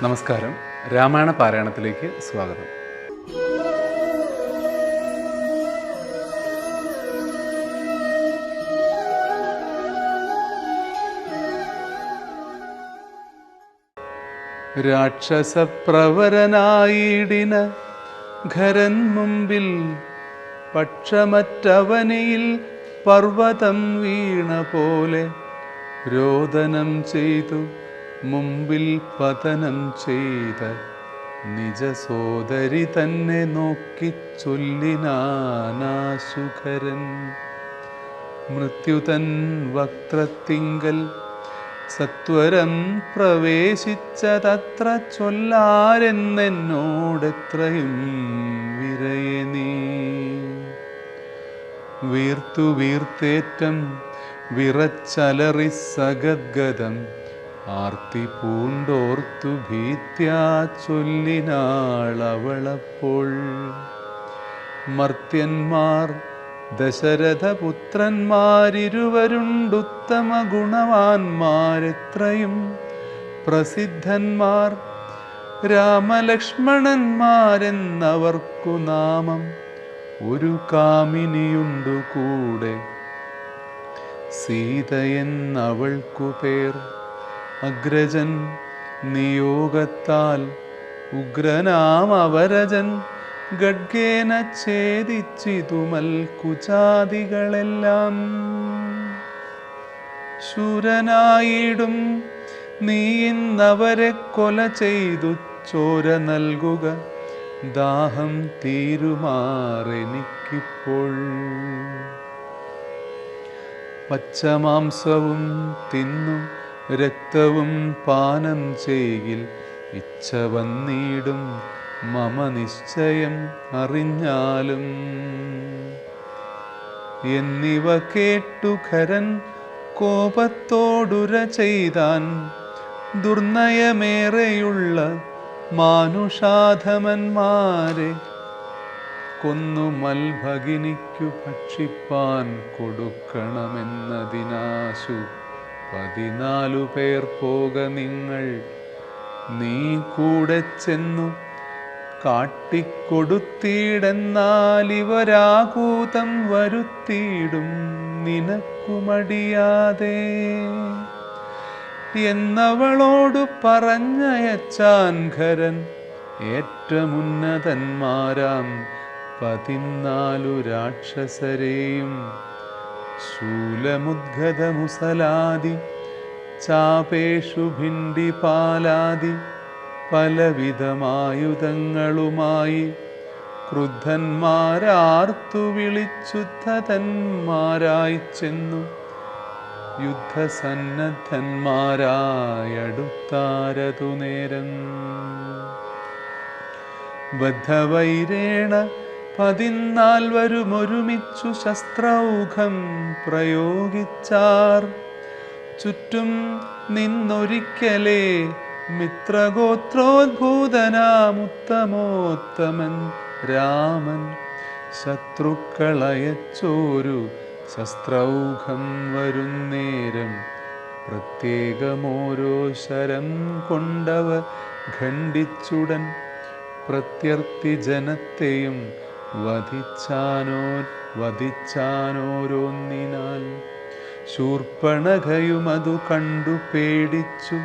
നമസ്കാരം. രാമായണ പാരായണത്തിലേക്ക് സ്വാഗതം. രാക്ഷസപ്രവരനായിടിന ഖരൻ മുമ്പിൽ പക്ഷമറ്റവനിയിൽ പർവ്വതം വീണ പോലെ രോദനം ചെയ്തു മുമ്പിൽ പതനം ചെയ്ത നിജ സോദരി തന്നെ നോക്കി ചൊല്ലിനാശുഖരൻ. മൃത്യുതൻ വക്ത്രത്തിങ്കൽ സത്വരം പ്രവേശിച്ചതത്ര ചൊല്ലാരെന്നെന്നോടെത്രയും വിരയെ നീ. വീർത്തു വീർത്തേറ്റം വിറച്ചലറി സഗദ്ഗതം ആർത്തി പൂണ്ടോർത്തു ഭീത്യാ ചൊല്ലിനാളവളപ്പോൾ. മർത്യന്മാർ ദശരഥപുത്രന്മാരിരുവരുണ്ടുത്തമ ഗുണവാന്മാരെത്രയും പ്രസിദ്ധന്മാർ രാമലക്ഷ്മണന്മാരെന്നവർക്കു നാമം. ഒരു കാമിനിയുണ്ടു കൂടെ സീതയെന്നവൾക്കു പേർ. അഗ്രജൻ നിയോഗത്താൽ ഉഗ്രനാമവരജൻ ഗഡ്ഗേന ഛേദിച്ചിതുമൽ കുചാദികളെല്ലാം. ശൂരനായിടും നീ ഇന്നവരെ കൊല ചെയ്തു ചോര നൽകുക, ദാഹം തീരുമാറെനിക്കിപ്പോൾ. പച്ചമാംസവും തിന്നു രക്തവും പാനം ചെയ്യിൽ ഇച്ഛ വന്നിടും മമ നിശ്ചയം അറിഞ്ഞാലും. എന്നിവ കേട്ടു ഖരൻ കോപത്തോടുര ചെയ്താൻ. ദുർനയമേറെയുള്ള മാനുഷാധമന്മാരെ കൊന്നു മൽഭഗിനിക്കു ഭക്ഷിപ്പാൻ കൊടുക്കണമെന്നതിനാശു 14 പേർ പോക നിങ്ങൾ. നീ കൂടെ ചെന്നു കാട്ടിക്കൊടുത്തിടെന്നാലിവരാകൂതം വരുത്തിയിടും നിനക്കുമടിയാതെ എന്നവളോടു പറഞ്ഞയച്ചാൻ ഖരൻ. ഏറ്റമുന്നതന്മാരാം 14 രാക്ഷസരെയും ശൂലമുദ്ഗതമുസലാദി ചാപേഷു ഭിണ്ടിപാലാദി പലവിധമായുധങ്ങളുമായി ക്രുദ്ധന്മാരാർത്തു വിളിച്ചുദ്ധതന്മാരായി ചെന്നു യുദ്ധസന്നദ്ധന്മാരായടുത്താരതു നേരം. ബദ്ധവൈരേണ 14 ശസ്ത്രൗഘം പ്രയോഗിച്ചാർ. ചുറ്റും നിന്നൊരിക്കലേ മിത്രഗോത്രോദ്ഭൂതനാമുത്തമോത്തമൻ രാമൻ ശത്രുക്കളയച്ചോരു ശസ്ത്രൗഘം വരുന്നേരം. പ്രത്യേകമോരോ ശരം കൊണ്ടവ ഖണ്ഡിച്ചുടൻ പ്രത്യർത്തി ജനത്തെയും വധിച്ചാനോരോന്നിനാൽ. ശൂർപ്പണഖയുമതു കണ്ടു പേടിച്ചു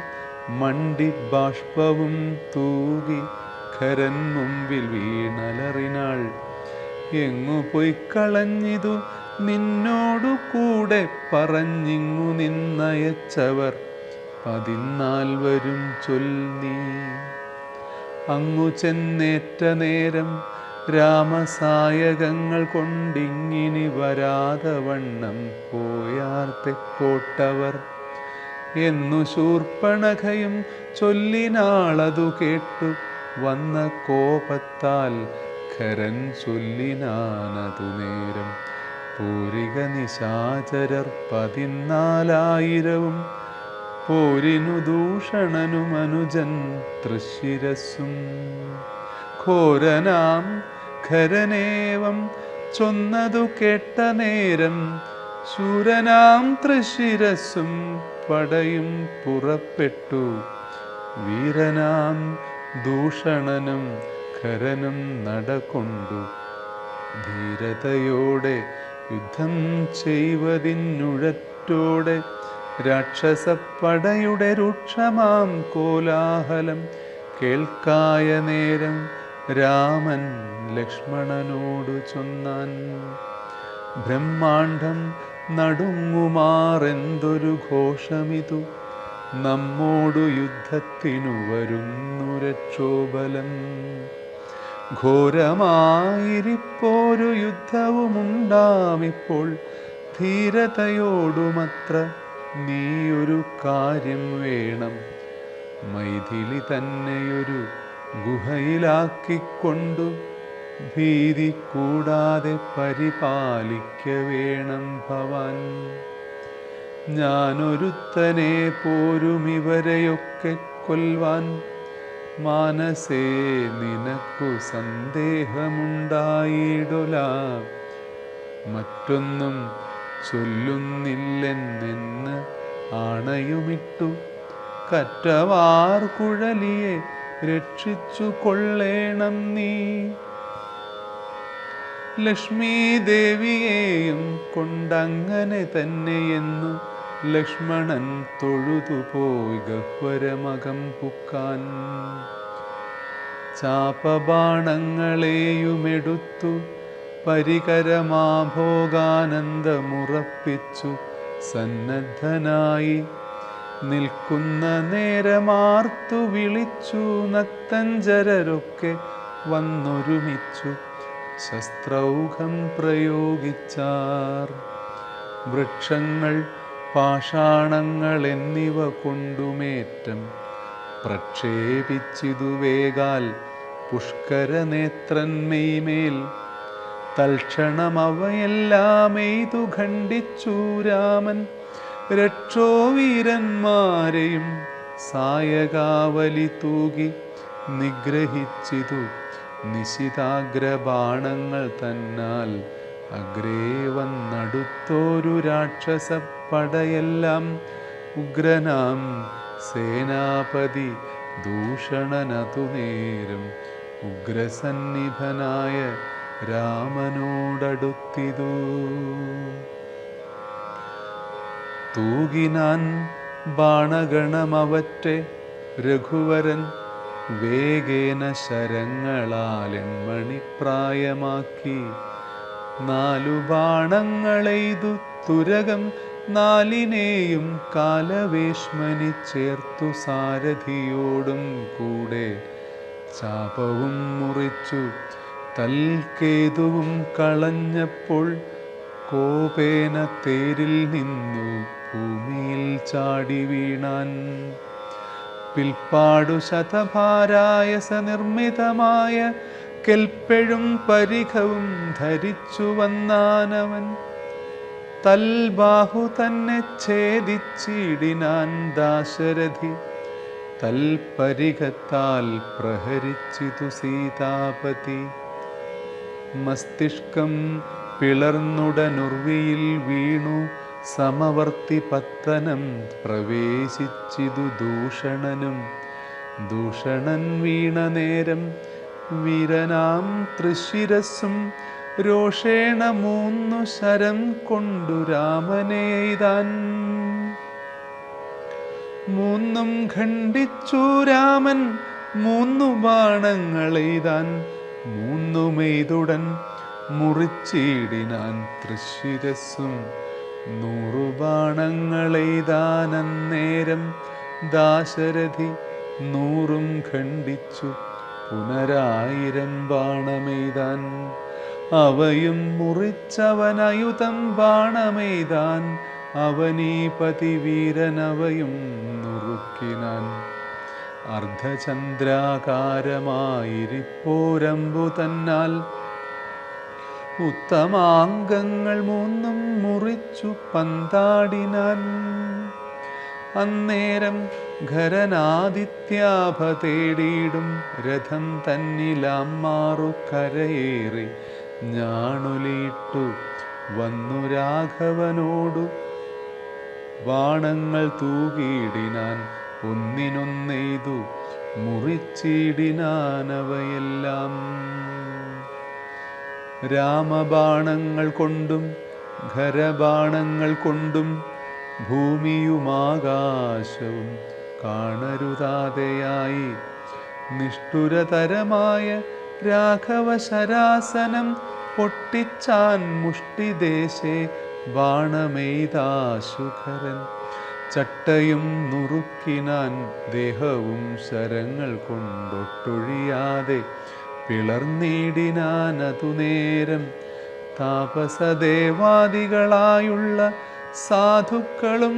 മണ്ടി ബാഷ്പവും തൂകി ഖരൻ മുമ്പിൽ വീണലറിനാൾ. എങ്ങു പൊയ്ക്കളഞ്ഞിതു നിന്നോടു കൂടെ പറഞ്ഞിങ്ങു നിന്നയച്ചവർ 14 ചൊല്ലി. അങ്ങു ചെന്നേറ്റ നേരം രാമസായകങ്ങൾ കൊണ്ടിങ്ങിനി വരാതെ വണ്ണം പോയാർ തെക്കോട്ടവർ എന്നു ശൂർപ്പണഖയും ചൊല്ലിനാളതു കേട്ടു. വന്ന കോപത്താൽ ഖരൻ ചൊല്ലിനാനതു നേരം. പൂരിക നിശാചരർ 14,000 പോരിനു ദൂഷണനും അനുജൻ തൃശിരസ്സും. ഘോരനാം ഖരനേവം ചൊന്നതു കേട്ട നേരം ശൂരനാം തൃശിരസ്സും പടയും പുറപ്പെട്ടു വീരനാം ദൂഷണനും ഖരനും നടകൊണ്ടു ധീരതയോടെ യുദ്ധം ചെയ്വതിനുഴറ്റോടെ രാക്ഷസപ്പടയുടെ രൂക്ഷമാം കോലാഹലം കേൾക്കായ നേരം രാമൻ ലക്ഷ്മണനോടു ചൊന്നാൻ. ബ്രഹ്മാണ്ഡം നടുങ്ങുമാറെന്തൊരു ഘോഷമിതു, നമ്മോടു യുദ്ധത്തിനു വരുന്നു രക്ഷോബലം. ഘോരമായിരിപ്പോരു യുദ്ധവുമുണ്ടാമിപ്പോൾ, ധീരതയോടുമത്ര നീയൊരു കാര്യം വേണം. മൈഥിലി തന്നെയൊരു ഗുഹയിലാക്കിക്കൊണ്ടു ഭീതി കൂടാതെ പരിപാലിക്ക വേണം ഭവാൻ. ഞാനൊരുത്തനെ പോരുമിവരെയൊക്കെ കൊൽവാൻ, മാനസേ നിനക്കു സന്ദേഹമുണ്ടായിടൊല. മറ്റൊന്നും ചൊല്ലുന്നില്ലെന്ന് ആണയുമിട്ടു കറ്റവാർ കുഴലിയെ രക്ഷിച്ചു കൊള്ളേണം നീ. ലക്ഷ്മീദേവിയെയും കൊണ്ടങ്ങനെ തന്നെയെന്നു ലക്ഷ്മണൻ തൊഴുതുപോയി ഗഹ്വരമകം പുക്കാൻ. ചാപബാണങ്ങളെയുമെടുത്തു പരികരമാഭോഗാനന്ദമുറപ്പിച്ചു സന്നദ്ധനായി നിൽക്കുന്ന നേരമാർത്തു വിളിച്ചു നക്തഞ്ചരരൊക്കെ വന്നൊരുമിച്ചു ശസ്ത്രൗഘം പ്രയോഗിച്ചാർ. വൃക്ഷങ്ങൾ പാഷാണങ്ങൾ എന്നിവ കൊണ്ടുമേറ്റം പ്രക്ഷേപിച്ചിതു വേഗാൽ പുഷ്കരനേത്രന്മെയ്മേൽ. തൽക്ഷണം അവയെല്ലാമെയ്തു ഖണ്ഡിച്ചു രാമൻ രക്ഷോവീരന്മാരെയും സായകാവലി തൂകി നിഗ്രഹിച്ചിതു നിശിതാഗ്രബാണങ്ങൾ തന്നാൽ. അഗ്രേ വന്നടുത്തോരു രാക്ഷസപ്പടയെല്ലാം ഉഗ്രനാം സേനാപതി ദൂഷണനതു നേരം ഉഗ്രസന്നിഭനായ രാമനോടടുത്തിതു. തൂകിനാൻ ബാണഗണമവറ്റെ രഘുവരൻ വേഗേന ശരങ്ങളാലെൺമണിപ്രായമാക്കി. 4 ബാണങ്ങളെയ്തു തുരകം 4നെയും കാലവേശ്മനി ചേർത്തു സാരഥിയോടും കൂടെ. ചാപവും മുറിച്ചു തൽക്കേതുവും കളഞ്ഞപ്പോൾ കോപേന തേരിൽ നിന്നു ഭൂമിയിൽ ചാടി വീണാൻ. പിൽപ്പാടു ശതഭാരായസ നിർമ്മിതമായ കെൽപ്പെഴും പരിഘവും ധരിച്ചു വന്നാനവൻ. തൽബാഹു തന്നെ ഛേദിച്ചിടിനാൻ ദാശരഥി. തൽപരിഘത്താൽ പ്രഹരിച്ചിതു സീതാപതി. മസ്തിഷ്കം പിളർന്നുടനുർവിയിൽ വീണു സമവർത്തി പത്തനം പ്രവേശിച്ചിതു ദൂഷണനും. ദൂഷണൻ വീണ നേരം വീരനാം തൃശിരസ്സും രോഷേണ 3 ശരം കൊണ്ടു രാമനെയ്താൻ. 3 ഖണ്ഡിച്ചു രാമൻ 3 ബാണങ്ങളെയ്താൻ. 3മെയ്തുടൻ മുറിച്ചിടിനാൻ തൃശിരസ്സും. 100 ബാണങ്ങളെയ്താനന്നേരം ദാശരഥി 100ഉം ഖണ്ഡിച്ചു പുനരായിരം ബാണമെയ്താൻ. അവയും മുറിച്ചവനയുതം ബാണമെയ്താൻ. അവനീപതി വീരനവയും നുറുക്കിനാൻ. അർദ്ധചന്ദ്രാകാരമായിരിപ്പോരമ്പു തന്നാൽ ഉത്തമാംഗങ്ങൾ 3ഉം മുറിച്ചു പന്താടിനാൻ. അന്നേരം ഖരനാദിത്യാഭ തേടിയിടും രഥം തന്നിലാം മാറു കരയേറി ഞാണൊലിയിട്ടു വന്നു രാഘവനോടു ബാണങ്ങൾ തൂകിയിടിനാൻ. ഒന്നിനൊന്നെയ്തു മുറിച്ചിടിനാനവയെല്ലാം. രാമബാണങ്ങൾ കൊണ്ടും ഖരബാണങ്ങൾ കൊണ്ടും ഭൂമിയുമാകാശവും കാണരുതാതെയായി നിഷ്ഠുരതരമായ രാഘവശരാസനം പൊട്ടിച്ചാൻ മുഷ്ടിദേശേ ബാണമെയ്താശുഖരൻ. ചട്ടയും നുറുക്കിനാൻ ദേഹവും ശരങ്ങൾ കൊണ്ടൊട്ടൊഴിയാതെ പിളർന്നിടിനാനതു നേരം. താപസദേവാദികളായുള്ള സാധുക്കളും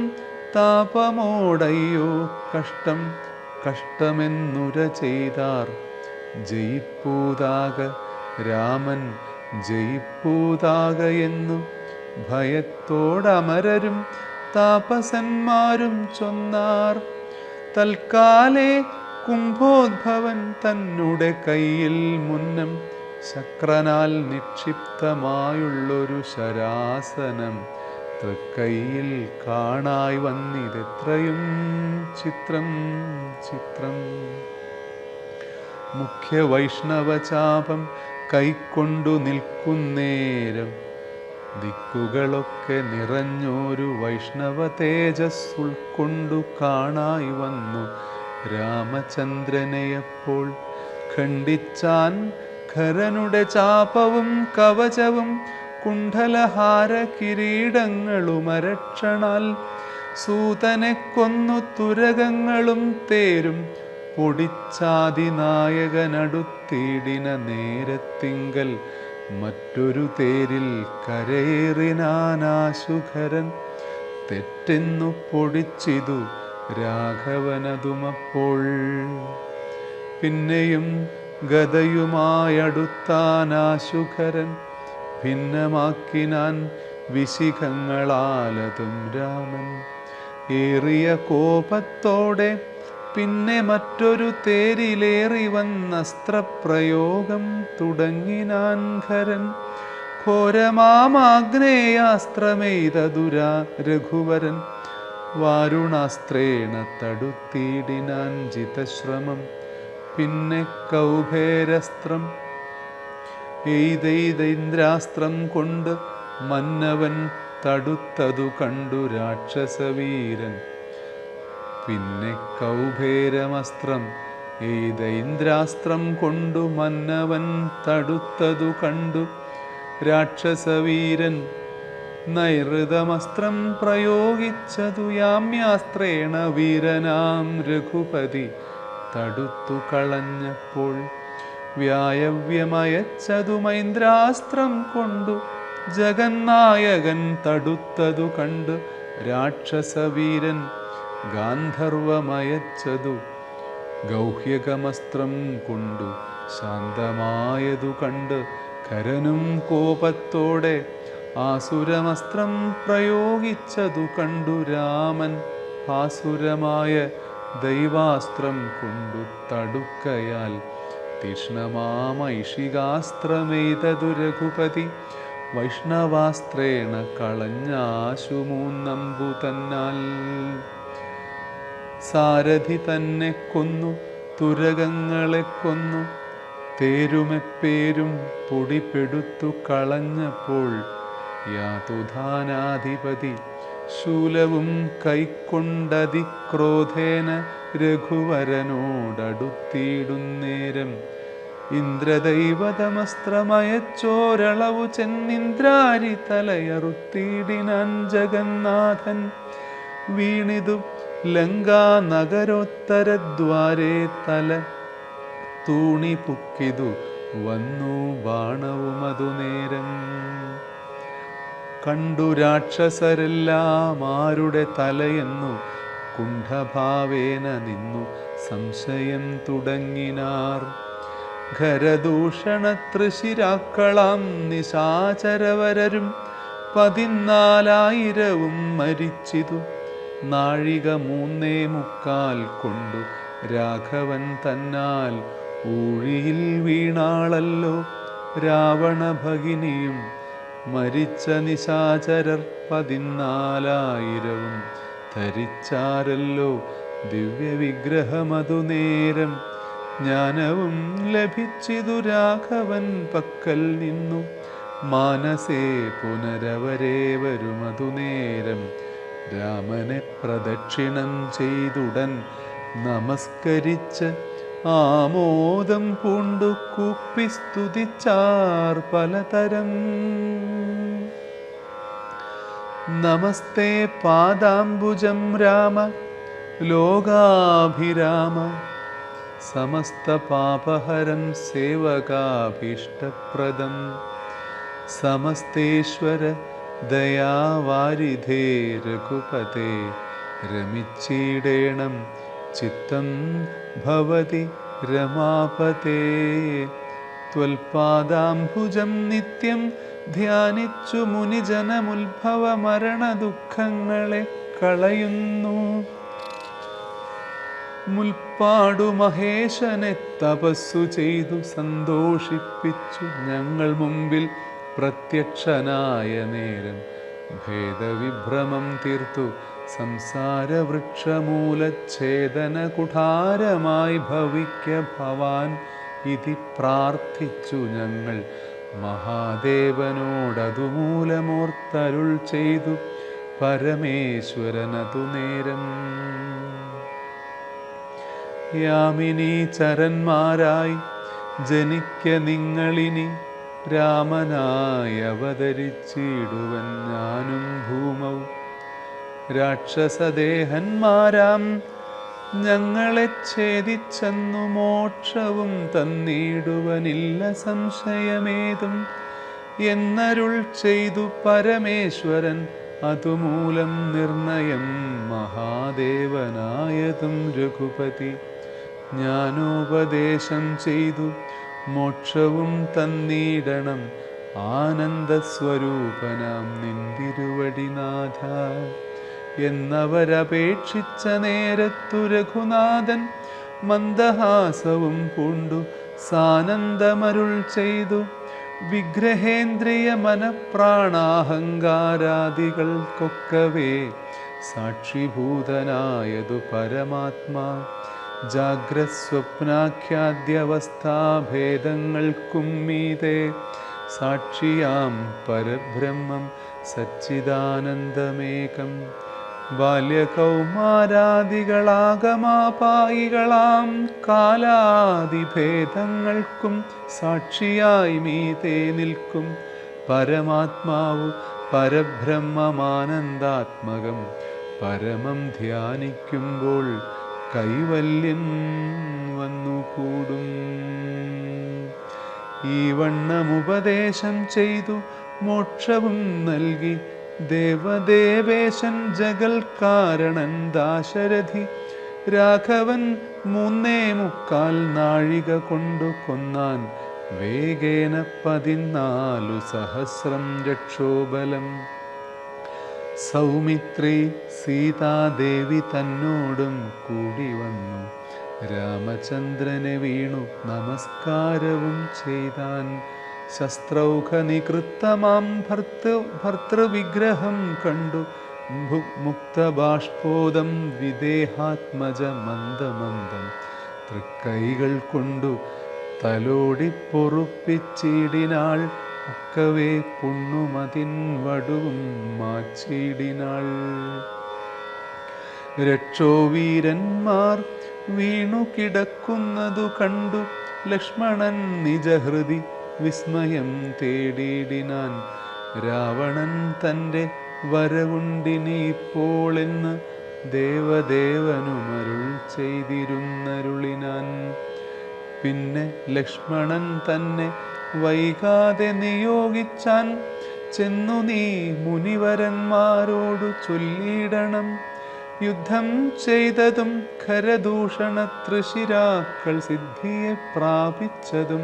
താപമോടയ്യോ കഷ്ടം കഷ്ടമെന്നുര ചെയ്താർ. ജയിപ്പൂതാക രാമൻ ജയിപ്പൂതാക എന്നു ഭയത്തോടമരരും താപസന്മാരും ചൊന്നാർ. തൽക്കാലേ കുംഭോദ്ഭവൻ തന്നുടെ കയ്യിൽ മുന്നം ശക്രനാൽ നിക്ഷിപ്തമായുള്ളൊരു ശരാസനം തൃക്കൈയിൽ കാണായി വന്നിതെത്രയും ചിത്രം ചിത്രം. മുഖ്യ വൈഷ്ണവചാപം കൈക്കൊണ്ടു നിൽക്കുന്നേരം ദിക്കുകളൊക്കെ നിറഞ്ഞോരു വൈഷ്ണവ തേജസ് ഉൾക്കൊണ്ടു കാണായി വന്നു രാമചന്ദ്രനെയപ്പോൾ. ഖണ്ഡിച്ചാൻ ഖരനുടെ ചാപവും കവചവും കുണ്ഡലഹാര കിരീടങ്ങളുമരക്ഷണാൽ. സൂതനെ കൊന്നു തുരകങ്ങളും തേരും പൊടിച്ചാതിനായകനടുത്തിടിന നേരത്തിങ്കൽ മറ്റൊരു തേരിൽ കരയേറിനാനാശുഖരൻ. തെറ്റെന്നു പൊടിച്ചിതു രാഘവനതുമപ്പോൾ. പിന്നെയും ഗദയുമായടുത്താനാശുഖരൻ ഭിന്നമാക്കിനാൻ വിശിഖങ്ങളാലതും രാമൻ. ഏറിയ കോപത്തോടെ പിന്നെ മറ്റൊരു തേരിലേറി വന്നസ്ത്രപ്രയോഗം തുടങ്ങിനാൻ ഖരൻ. ഘോരമാമാഗ്നേയാസ്ത്രമെയ്തതുരാ രഘുവരൻ. വാരുണാസ്ത്രേണ തടുത്തിടിനാൻ ജിതശ്രമം. പിന്നെ കൗഭേരസ്ത്രം എയ്തെയ്തൈന്ദ്രാസ്ത്രം കൊണ്ട് മന്നവൻ തടുത്തതു കണ്ടു രാക്ഷസവീരൻ. പിന്നെ കൗഭേരമസ്ത്രം എയ്തൈന്ദ്രാസ്ത്രം കൊണ്ടു മന്നവൻ തടുത്തതു കണ്ടു രാക്ഷസവീരൻ. നൈഋതമസ്ത്രം പ്രയോഗിച്ചതു യാമ്യാസ്ത്രേണ വീരനാം രഘുപതി തടുത്തു കളഞ്ഞപ്പോൾ. വ്യായവ്യമയച്ചതു മൈന്ദ്രാസ്ത്രം കൊണ്ടു ജഗന്നായകൻ തടുത്തതു കണ്ട് രാക്ഷസവീരൻ. ഗാന്ധർവമയച്ചതു ഗൗഹ്യകമസ്ത്രം കൊണ്ടു ശാന്തമായതു കണ്ട് ഖരനും കോപത്തോടെ ആസുരമസ്ത്രം പ്രയോഗിച്ചതു കണ്ടു രാമൻ. ആസുരമായ ദൈവാസ്ത്രം കൊണ്ടു തടുക്കയാൽ തീക്ഷ്ണമാമൈഷികാസ്ത്രമെയ്തതു രഘുപതി. വൈഷ്ണവാസ്ത്രേണ കളഞ്ഞാശു മൂന്നമ്പു തന്നാൽ. സാരഥി തന്നെ കൊന്നു തുരകങ്ങളെ കൊന്നു തേരുമെപ്പേരും പൊടിപ്പെടുത്തു കളഞ്ഞപ്പോൾ. യാതുധാനാധിപതി ശൂലവും കൈക്കൊണ്ടതിക്രോധേന രഘുവരനോടടുത്തിടുന്നേരം. ഇന്ദ്രദൈവതമസ്ത്രമയച്ചോരളവു ചെന്നിന്ദ്രാരി തലയറുത്തിടിനാൻ ജഗന്നാഥൻ. വീണിതു ലങ്കാനഗരോത്തരദ്വാരേ തല തൂണി പുക്കിതു വന്നു ബാണവുമതു നേരം. കണ്ടു രാക്ഷസരെല്ലാം ആരുടെ തലയെന്നു കുണ്ഠഭാവേന നിന്നു സംശയം തുടങ്ങിനാർ. ഖരദൂഷണ തൃശിരാക്കളാം നിശാചരവരരും 14,000 മരിച്ചിതു. നാഴിക 3:45 കൊണ്ടു രാഘവൻ തന്നാൽ ഊഴിയിൽ വീണാളല്ലോ രാവണ ഭഗിനിയും. മരിച്ച നിശാചരർ 14,000 ധരിച്ചാരല്ലോ ദിവ്യവിഗ്രഹമതു നേരം ജ്ഞാനവും ലഭിച്ചിതു രാഘവൻ പക്കൽ നിന്നു. മാനസേ പുനരവരേ വരുമതു നേരം രാമനെ പ്രദക്ഷിണം ചെയ്തുടൻ നമസ്കരിച്ച് ആമോദം പൂണ്ടു കൂപ്പി സ്തുതിച്ചാർ പലതരം. നമസ്തേ പാദാംബുജം രാമ ലോകാഭിരാമ സമസ്ത പാപഹരം സേവകാഭീഷ്ടപ്രദം. സമസ്തേശ്വര ദയാവാരിധേ രഘുപതേ രമിച്ചിടേണം ചിത്തം ഭവതി രമാപതേ. ത്വൽപാദാംബുജം നിത്യം ധ്യാനിച്ചു മുനിജനമുത്ഭവ മരണ ദുഃഖങ്ങളെ കളയുന്നു. മുൽപ്പാടു മഹേശനെ തപസ്സു ചെയ്തു സന്തോഷിപ്പിച്ചു ഞങ്ങൾ മുമ്പിൽ പ്രത്യക്ഷനായ നേരം ഭേദവിഭ്രമം തീർത്തു സംസാരവൃക്ഷമൂലച്ഛേദന കുഠാരമായി ഭവിക്ക ഭവാൻ ഇതി പ്രാർത്ഥിച്ചു ഞങ്ങൾ മഹാദേവനോടതുമൂലമോർത്തരുൾ ചെയ്തു പരമേശ്വരനതു നേരം. യാമിനി ചരന്മാരായി ജനിക്ക നിങ്ങളിനി രാമനായി അവതരിച്ചിടുവൻ ഞാനും ഭൂമൗ. രാക്ഷസദേഹന്മാരാം ഞങ്ങളെ ഛേദിച്ചെന്നു മോക്ഷവും തന്നിടുവനില്ല സംശയമേതും എന്നരുൾ ചെയ്തു പരമേശ്വരൻ. അതുമൂലം നിർണയം മഹാദേവനായതും രഘുപതി ജ്ഞാനോപദേശം ചെയ്തു മോക്ഷവും തന്നിടണം ആനന്ദസ്വരൂപനാം നിന്തിരുവടിനാഥ എന്നവരപേക്ഷിച്ച നേരത്തു രഘുനാഥൻ മന്ദഹാസവും പൂണ്ടു സാനന്ദമരുൾ ചെയ്തു. വിഗ്രഹേന്ദ്രിയ മനഃപ്രാണാഹങ്കാരാദികൾക്കൊക്കവേ സാക്ഷിഭൂതനായതു പരമാത്മാ. ജാഗ്രസ്വപ്നാഖ്യാദ്യവസ്ഥാഭേദങ്ങൾക്കും മീതെ സാക്ഷിയാം പരബ്രഹ്മം സച്ചിദാനന്ദമേകം. ബാല്യകൗമാരാദികളാഗമാപായികളാം കാലാദിഭേദങ്ങൾക്കും സാക്ഷിയായി മീതെ നിൽക്കും പരമാത്മാവു പരബ്രഹ്മമാനന്ദാത്മകം. പരമം ധ്യാനിക്കുമ്പോൾ കൈവല്യം വന്നുകൂടും. ഈ വണ്ണമുപദേശം ചെയ്തു മോക്ഷവും നൽകി ദേവദേവേശൻ ജഗൽ കാരണൻ ദാശരഥി രാഘവൻ 3.25 നാഴിക കൊണ്ടു കൊന്നാൻ വേഗേന 14,000 രക്ഷോബലം. സൗമിത്രി സീതാദേവി തന്നോടും കൂടി വന്നു രാമചന്ദ്രനെ വീണു നമസ്കാരവും ചെയ്താൻ. ശസ്ത്രൗഘനികൃത്തമാം ഭർത്തൃവിഗ്രഹം കണ്ടു മുക്തബാഷ്പോദം വിദേഹാത്മജ മന്ദമന്ദം തൃക്കൈകൾ കൊണ്ടു തലോടി പൊറുപ്പിച്ചിടിനാൾ. ഒക്കവേ പുണ്ണുമതിൻ വടുവും മാച്ചിടിനാൾ. രക്ഷോവീരന്മാർ വീണു കിടക്കുന്നതു കണ്ടു ലക്ഷ്മണൻ നിജഹൃദി വിസ്മയം തേടിയിടിനാൻ. രാവണൻ തൻ്റെ വരവുണ്ടിനിപ്പോളെന്ന് ദേവദേവനുമരുൾ ചെയ്തിരുന്നരുളിനാൻ. പിന്നെ ലക്ഷ്മണൻ തന്നെ വൈകാതെ നിയോഗിച്ചാൻ. ചെന്നു നീ മുനിവരന്മാരോടു ചൊല്ലിയിടണം യുദ്ധം ചെയ്തതും ഖരദൂഷണ തൃശിരാക്കൾ സിദ്ധിയെ പ്രാപിച്ചതും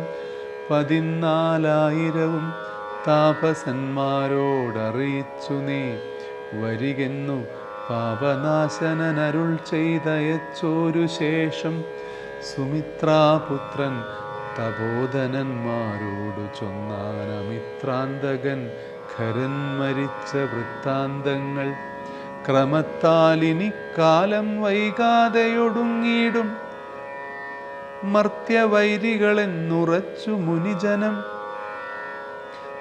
14,000 താപസന്മാരോടറിയിച്ചു നീ വരികെന്നു പാപനാശനനരുൾ ചെയ്തയച്ചോരു ശേഷം. സുമിത്രാപുത്രൻ തപോധനന്മാരോടു ചൊന്നാൻ അമിത്രാന്തകൻ ഖരൻ മരിച്ച വൃത്താന്തങ്ങൾ. ക്രമത്താലിനി കാലം വൈകാതെയൊടുങ്ങിയിടും മർത്യവൈരികളെന്നുറച്ചു മുനിജനം.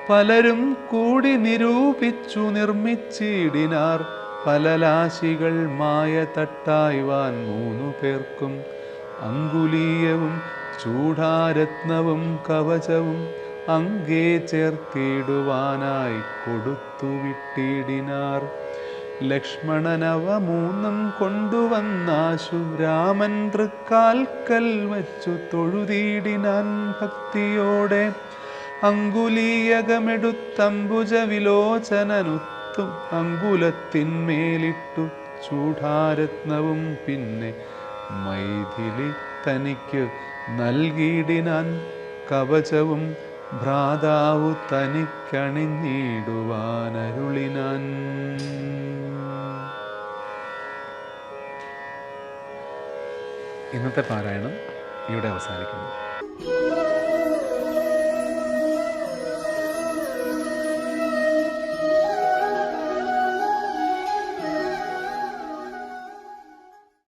പലരും കൂടി നിരൂപിച്ചു നിർമ്മിച്ചിടിനാർ പലലാശികൾ മായ തട്ടായ്വാൻ 3 പേർക്കും. അങ്കുലീയവും ചൂഢാരത്നവും കവചവും അങ്കേ ചേർത്തിടുവാനായി കൊടുത്തു വിട്ടിടിനാർ. ലക്ഷ്മണനവ 3 കൊണ്ടുവന്നാശു രാമൻ തൃക്കാൽക്കൽ വച്ചു തൊഴുതിടിനാൻ ഭക്തിയോടെ. അങ്കുലീയകമെടുത്തംബുജ വിലോചനനുത്തും അങ്കുലത്തിന്മേലിട്ടു ചൂഢാരത്നവും പിന്നെ മൈഥിലി തനിക്കു നൽകിയിടിനാൻ കവചവും ഭ്രാതാവു തനിക്കണിഞ്ഞിടുവാനരുളിനാൻ. ഇന്നത്തെ പാരായണം ഇവിടെ അവസാനിക്കുന്നു.